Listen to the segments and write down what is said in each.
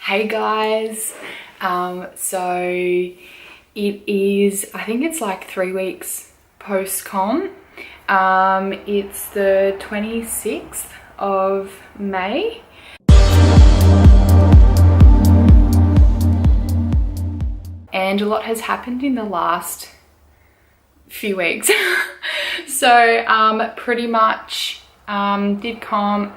Hey guys, so it is, I think it's like 3 weeks post-com. It's the 26th of May. And a lot has happened in the last few weeks. So pretty much did comp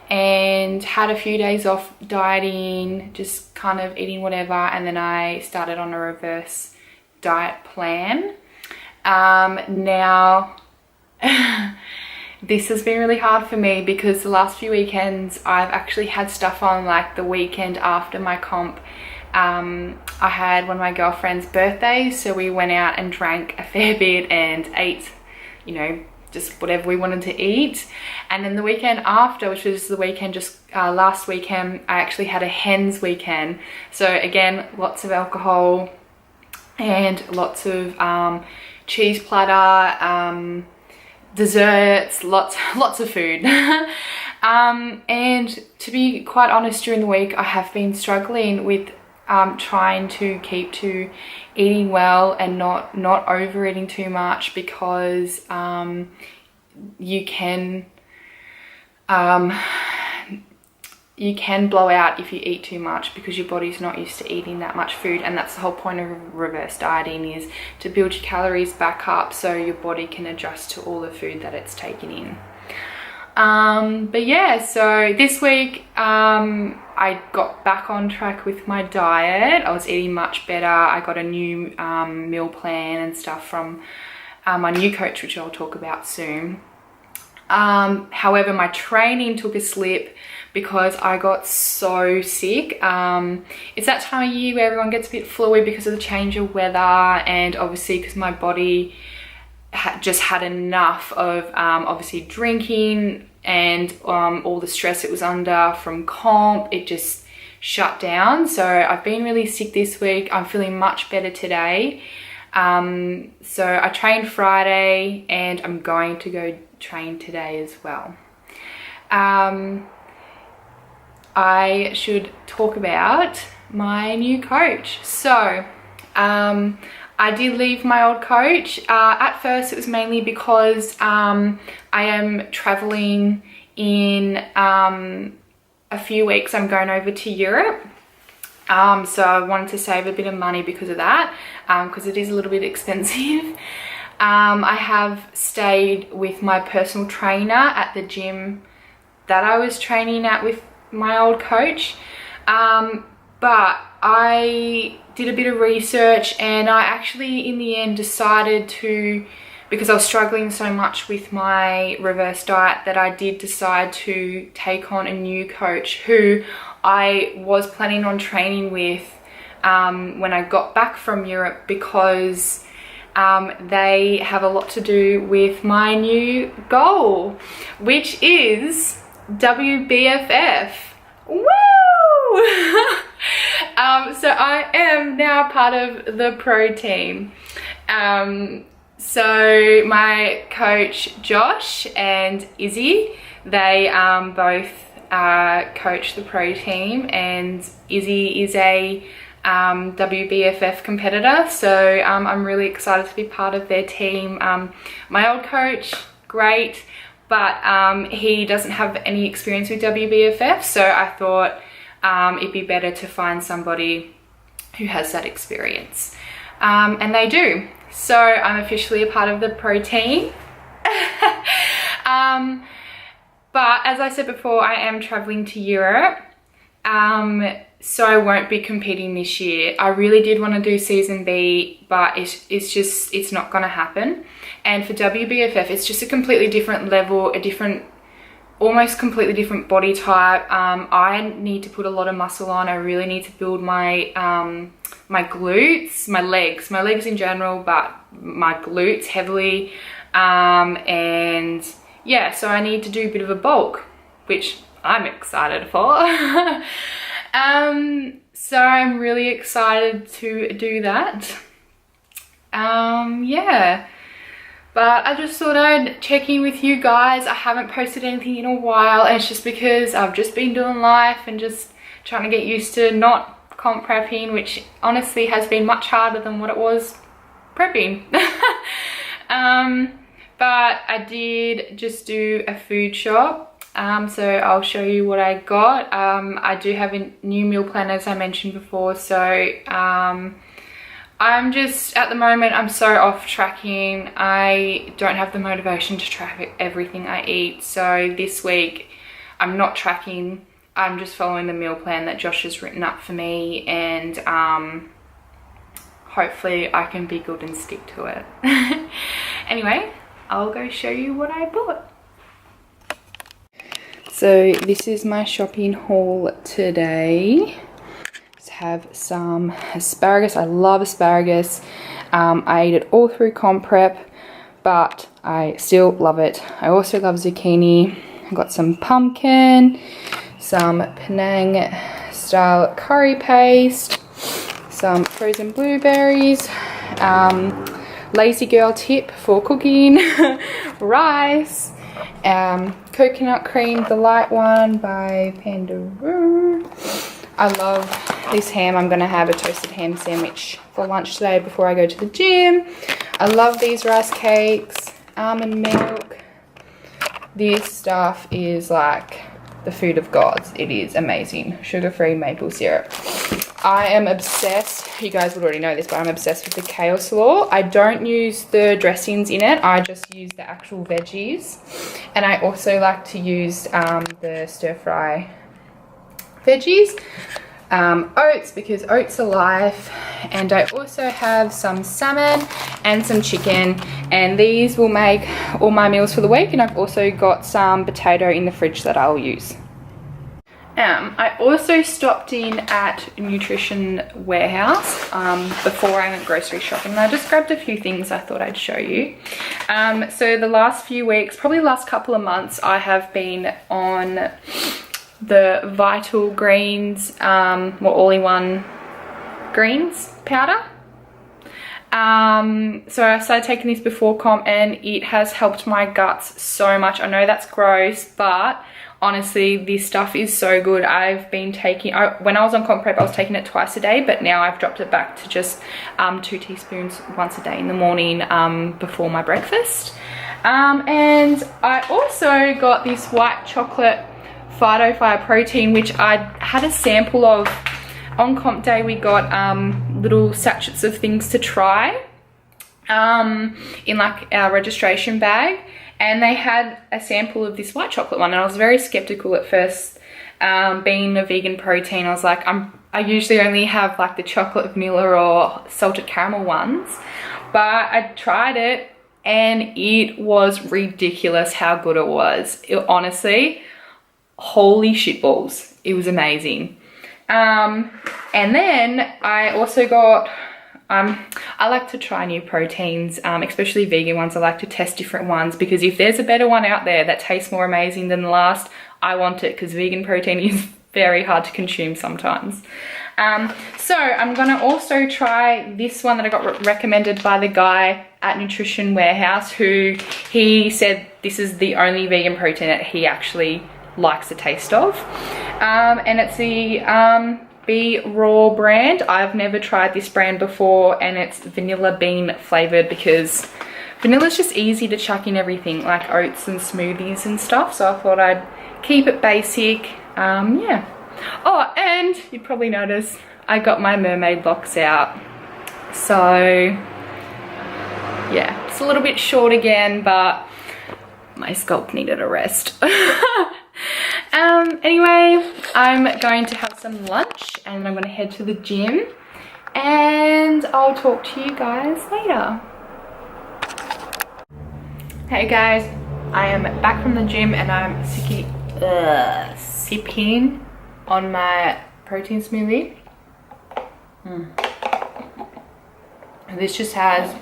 and had a few days off dieting, just kind of eating whatever, and then I started on a reverse diet plan. Now this has been really hard for me because the last few weekends I've actually had stuff on, like the weekend after my comp. I had one of my girlfriend's birthdays, so we went out and drank a fair bit and ate, you know, just whatever we wanted to eat. And then the weekend after, which was the weekend just last weekend, I actually had a hens weekend. So again, lots of alcohol and lots of cheese platter, desserts, lots of food. And to be quite honest, during the week I have been struggling with trying to keep to eating well and not overeating too much, because you can blow out if you eat too much because your body's not used to eating that much food. And that's the whole point of reverse dieting, is to build your calories back up so your body can adjust to all the food that it's taking in. But yeah, so this week I got back on track with my diet. I was eating much better. I got a new meal plan and stuff from my new coach, which I'll talk about soon. However, my training took a slip because I got so sick. It's that time of year where everyone gets a bit fluid because of the change of weather, and obviously because my body just had enough of obviously drinking and all the stress it was under from comp. It just shut down. So I've been really sick this week. I'm feeling much better today. So I trained Friday and I'm going to go train today as well. I should talk about my new coach. So I did leave my old coach. At first it was mainly because I am traveling in a few weeks. I'm going over to Europe. So I wanted to save a bit of money because of that, because it is a little bit expensive. I have stayed with my personal trainer at the gym that I was training at with my old coach. But I did a bit of research and I actually in the end decided to, because I was struggling so much with my reverse diet, that I did decide to take on a new coach who I was planning on training with when I got back from Europe, because they have a lot to do with my new goal, which is WBFF. Woo! So I am now part of the pro team. So my coach Josh and Izzy, they both coach the pro team, and Izzy is a WBFF competitor. So I'm really excited to be part of their team. My old coach, great, but he doesn't have any experience with WBFF, so I thought it'd be better to find somebody who has that experience, and they do. So I'm officially a part of the pro team. But as I said before, I am traveling to Europe, so I won't be competing this year. I really did want to do season B, but it's not going to happen. And for WBFF, it's just a completely different level, almost completely different body type. I need to put a lot of muscle on. I really need to build my my glutes, my legs in general, but my glutes heavily. And yeah, so I need to do a bit of a bulk, which I'm excited for. So I'm really excited to do that. Yeah. But I just thought I'd check in with you guys. I haven't posted anything in a while, and it's just because I've just been doing life and just trying to get used to not comp prepping, which honestly has been much harder than what it was prepping. But I did just do a food shop, so I'll show you what I got. I do have a new meal plan, as I mentioned before, so I'm just, at the moment, I'm so off tracking. I don't have the motivation to track everything I eat. So this week, I'm not tracking. I'm just following the meal plan that Josh has written up for me, and hopefully I can be good and stick to it. Anyway, I'll go show you what I bought. So this is my shopping haul today. Have some asparagus. I love asparagus. I ate it all through comp prep, but I still love it. I also love zucchini. I got some pumpkin, some Penang style curry paste, some frozen blueberries, lazy girl tip for cooking, rice, coconut cream, the light one by Pandaroo. I love this ham. I'm going to have a toasted ham sandwich for lunch today before I go to the gym. I love these rice cakes, almond milk. This stuff is like the food of gods. It is amazing. Sugar-free maple syrup. I am obsessed. You guys would already know this, but I'm obsessed with the kale slaw. I don't use the dressings in it. I just use the actual veggies. And I also like to use the stir-fry veggies, oats, because oats are life, and I also have some salmon and some chicken, and these will make all my meals for the week. And I've also got some potato in the fridge that I'll use. I also stopped in at Nutrition Warehouse before I went grocery shopping, and I just grabbed a few things I thought I'd show you. So the last few weeks, probably the last couple of months, I have been on the Vital Greens, all-in-one greens powder. So I started taking this before comp, and it has helped my guts so much. I know that's gross, but honestly, this stuff is so good. I've been taking, when I was on comp prep, I was taking it twice a day, but now I've dropped it back to just 2 teaspoons once a day in the morning before my breakfast. And I also got this white chocolate Phyto protein, which I had a sample of on comp day. We got little sachets of things to try in like our registration bag, and they had a sample of this white chocolate one, and I was very skeptical at first. Being a vegan protein, I was like, I usually only have like the chocolate, vanilla or salted caramel ones, but I tried it and it was ridiculous how good it was. Honestly, holy shitballs, it was amazing. And then I also got, I like to try new proteins, especially vegan ones. I like to test different ones, because if there's a better one out there that tastes more amazing than the last, I want it, because vegan protein is very hard to consume sometimes. So I'm gonna also try this one that I got recommended by the guy at Nutrition Warehouse, who he said this is the only vegan protein that he actually likes the taste of, and it's the Be Raw brand. I've never tried this brand before, and it's vanilla bean flavored, because vanilla's just easy to chuck in everything like oats and smoothies and stuff, so I thought I'd keep it basic. Yeah. Oh, and you'd probably notice I got my mermaid locks out, so yeah, it's a little bit short again, but my scalp needed a rest. Anyway, I'm going to have some lunch, and I'm going to head to the gym, and I'll talk to you guys later. Hey guys, I am back from the gym, and I'm sipping on my protein smoothie. This just has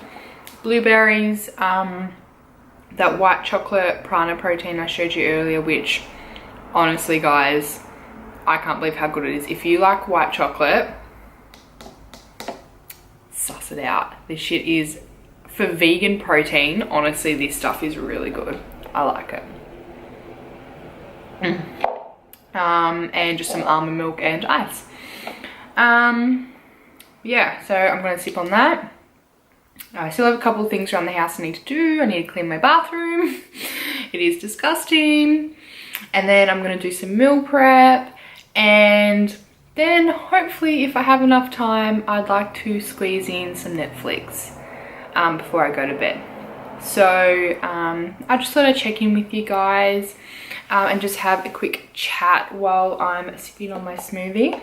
blueberries, that white chocolate prana protein I showed you earlier, which honestly guys, I can't believe how good it is. If you like white chocolate, suss it out. This shit is for vegan protein, honestly, this stuff is really good. I like it. And just some almond milk and ice. Yeah, so I'm gonna sip on that. I still have a couple of things around the house I need to do. I need to clean my bathroom. It is disgusting. And then I'm gonna do some meal prep, and then hopefully if I have enough time, I'd like to squeeze in some Netflix before I go to bed. So I just thought I'd check in with you guys and just have a quick chat while I'm sipping on my smoothie.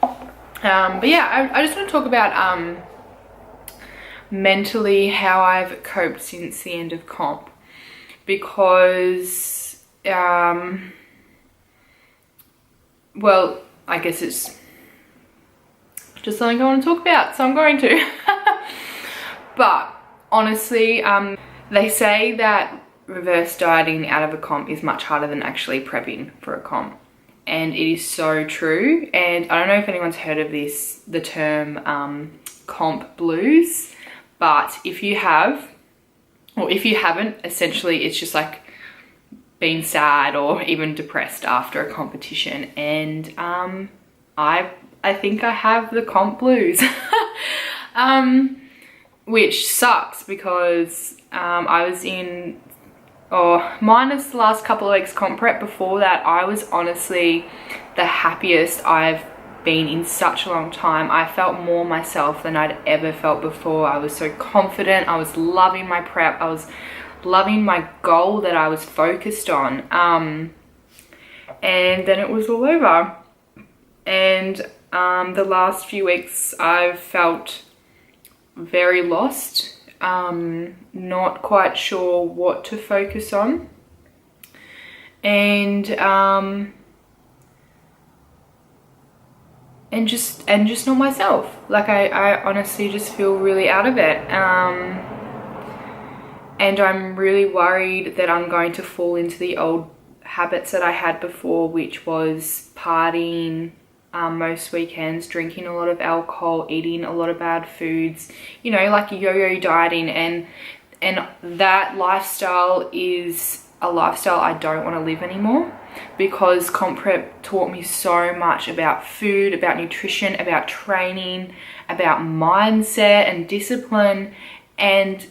But yeah, I just want to talk about mentally how I've coped since the end of comp, because well, I guess it's just something I want to talk about, so I'm going to. But honestly, they say that reverse dieting out of a comp is much harder than actually prepping for a comp, and it is so true. And I don't know if anyone's heard of this, the term comp blues, but if you have, or if you haven't, essentially it's just like being sad or even depressed after a competition. And I think I have the comp blues. Which sucks, because I was in, minus the last couple of weeks comp prep, before that I was honestly the happiest I've been in such a long time. I felt more myself than I'd ever felt before. I was so confident. I was loving my prep. I was loving my goal that I was focused on. And then it was all over. And the last few weeks I've felt very lost, not quite sure what to focus on, and just not myself. Like I honestly just feel really out of it, and I'm really worried that I'm going to fall into the old habits that I had before, which was partying most weekends, drinking a lot of alcohol, eating a lot of bad foods, you know, like yo-yo dieting, and that lifestyle is a lifestyle I don't want to live anymore, because comp prep taught me so much about food, about nutrition, about training, about mindset and discipline, and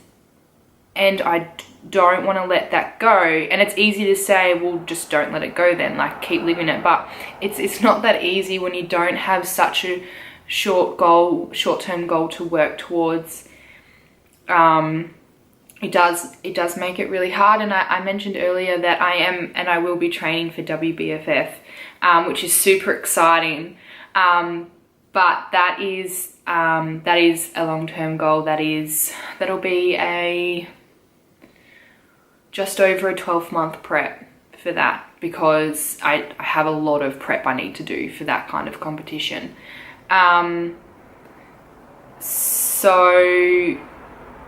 I don't want to let that go. And it's easy to say, well, just don't let it go then, like keep living it, but it's not that easy when you don't have such a short-term goal to work towards. It does make it really hard. And I mentioned earlier that I am and I will be training for WBFF, which is super exciting, but that is a long-term goal. That'll be just over a 12-month prep for that, because I have a lot of prep I need to do for that kind of competition. So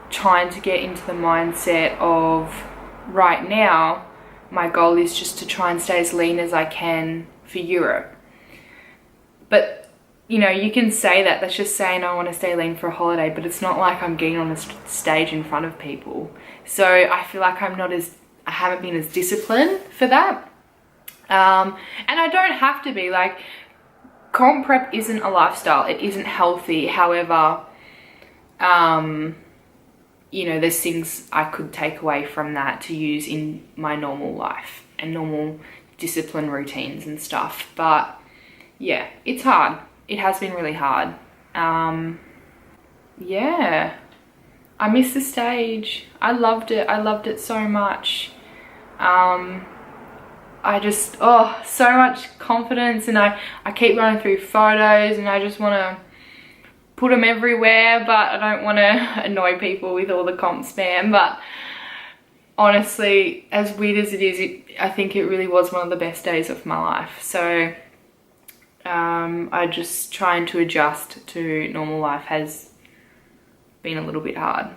trying to get into the mindset of, right now my goal is just to try and stay as lean as I can for Europe. But you know, you can say that, that's just saying I want to stay lean for a holiday, but it's not like I'm getting on a stage in front of people. So I feel like I haven't been as disciplined for that. And I don't have to be. Like, comp prep isn't a lifestyle. It isn't healthy. However, you know, there's things I could take away from that to use in my normal life and normal discipline routines and stuff. But yeah, it's hard. It has been really hard. Yeah, I miss the stage. I loved it so much. I just, so much confidence, and I keep going through photos and I just want to put them everywhere, but I don't want to annoy people with all the comp spam. But honestly, as weird as it is, I think it really was one of the best days of my life. So I just trying to adjust to normal life has been a little bit hard.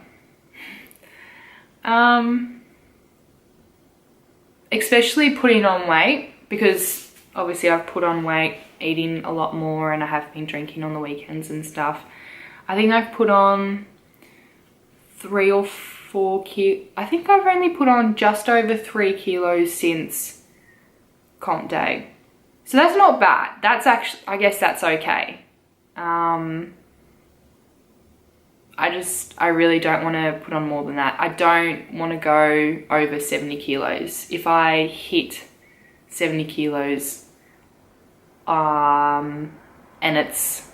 Especially putting on weight, because obviously I've put on weight eating a lot more, and I have been drinking on the weekends and stuff. I think I've put on 3 or 4 kilos. I think I've only put on just over 3 kilos since comp day. So that's not bad. That's actually, I guess that's okay. I really don't want to put on more than that. I don't want to go over 70 kilos. If I hit 70 kilos, and it's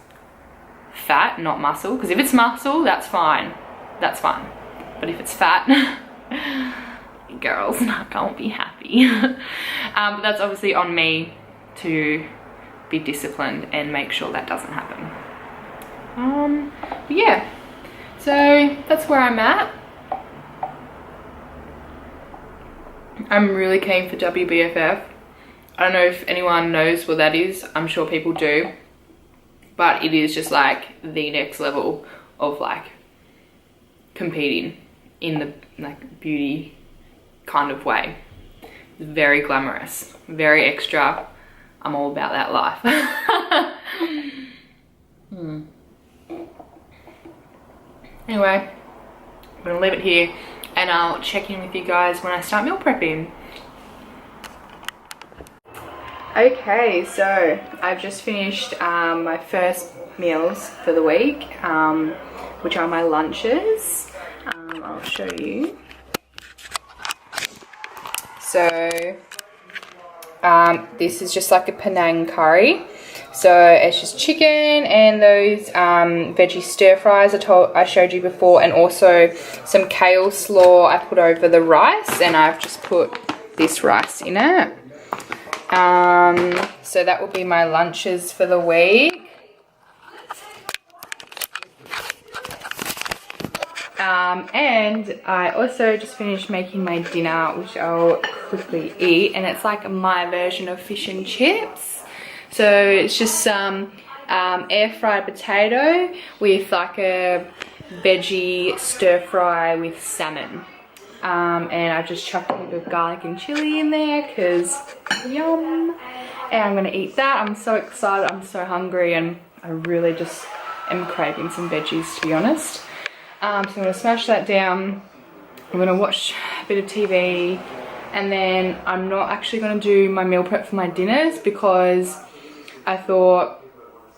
fat, not muscle, because if it's muscle, that's fine. That's fine. But if it's fat, girls, I can't be happy. But that's obviously on me to be disciplined and make sure that doesn't happen. But yeah, so that's where I'm at. I'm really keen for WBFF. I don't know if anyone knows what that is. I'm sure people do, but it is just like the next level of like competing in the like beauty kind of way. It's very glamorous, very extra. I'm all about that life. Anyway, I'm gonna leave it here and I'll check in with you guys when I start meal prepping. Okay, so I've just finished my first meals for the week, which are my lunches. I'll show you. So this is just like a Penang curry. So it's just chicken and those veggie stir fries I showed you before, and also some kale slaw I put over the rice, and I've just put this rice in it. So that will be my lunches for the week. And I also just finished making my dinner, which I'll quickly eat, and it's like my version of fish and chips. So it's just some air fried potato with like a veggie stir fry with salmon. And I've just chucked a bit of garlic and chili in there because yum. And I'm gonna eat that. I'm so excited, I'm so hungry, and I really just am craving some veggies, to be honest. So I'm gonna smash that down. I'm gonna watch a bit of TV, and then I'm not actually gonna do my meal prep for my dinners because I thought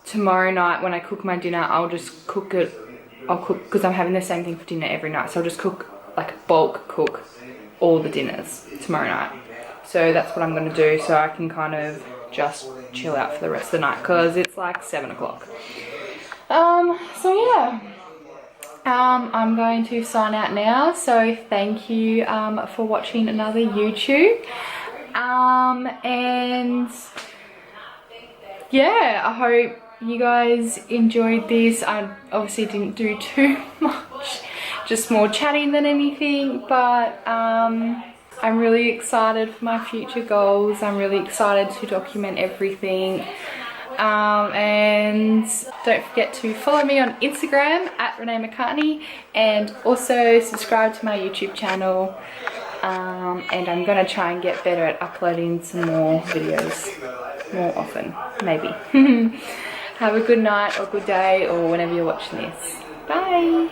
tomorrow night when I cook my dinner, I'll just cook it. I'll cook, because I'm having the same thing for dinner every night, so I'll just cook, like bulk cook all the dinners tomorrow night. So that's what I'm gonna do, so I can kind of just chill out for the rest of the night, because it's like 7 o'clock. So yeah. I'm going to sign out now, so thank you for watching another YouTube, and yeah, I hope you guys enjoyed this. I obviously didn't do too much, just more chatting than anything, but I'm really excited for my future goals. I'm really excited to document everything. And don't forget to follow me on Instagram at Renee McCartney, and also subscribe to my YouTube channel. And I'm gonna try and get better at uploading some more videos more often, maybe. Have a good night or good day or whenever you're watching this. Bye.